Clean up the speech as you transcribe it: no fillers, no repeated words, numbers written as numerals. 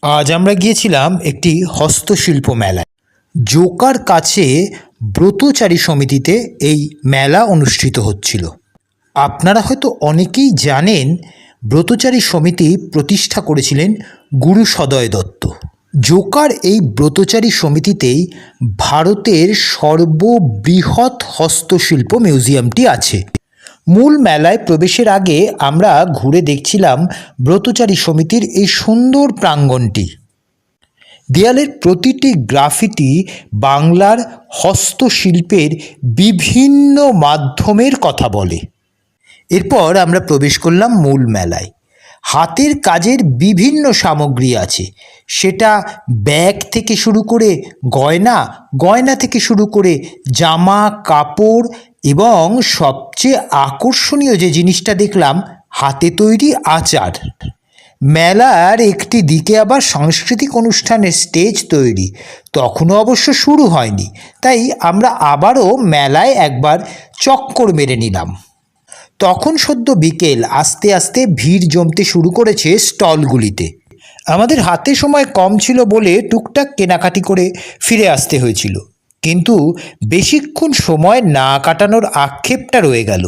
আজ আমরা গিয়েছিলাম একটি হস্তশিল্প মেলায়। জোকার কাছে ব্রতচারী সমিতিতে এই মেলা অনুষ্ঠিত হচ্ছিল। আপনারা হয়তো অনেকেই জানেন, ব্রতচারী সমিতি প্রতিষ্ঠা করেছিলেন গুরু সদয় দত্ত। জোকার এই ব্রতচারী সমিতিতেই ভারতের সর্ববৃহৎ হস্তশিল্প মিউজিয়ামটি আছে। মূল মেলায় প্রবেশের আগে আমরা ঘুরে দেখছিলাম ব্রতচারী সমিতির এই সুন্দর প্রাঙ্গণটি। দেয়ালের প্রতিটি গ্রাফিতি বাংলার হস্তশিল্পের বিভিন্ন মাধ্যমের কথা বলে। এরপর আমরা প্রবেশ করলাম মূল মেলায়। হাতের কাজের বিভিন্ন সামগ্রী আছে, সেটা ব্যাগ থেকে শুরু করে গয়না থেকে শুরু করে জামা কাপড়, এবং সবচেয়ে আকর্ষণীয় যে জিনিসটা দেখলাম, হাতে তৈরি আচার। মেলার একটি দিকে আবার সাংস্কৃতিক অনুষ্ঠানের স্টেজ তৈরি, তখনও অবশ্য শুরু হয়নি, তাই আমরা আবারও মেলায় একবার চক্কর মেরে নিলাম। তখন সদ্য বিকেল, আস্তে আস্তে ভিড় জমতে শুরু করেছে স্টলগুলিতে। আমাদের হাতে সময় কম ছিল বলে টুকটাক কেনাকাটি করে ফিরে আসতে হয়েছিল, কিন্তু বেশিক্ষণ সময় না কাটানোর আক্ষেপটা রয়ে গেল।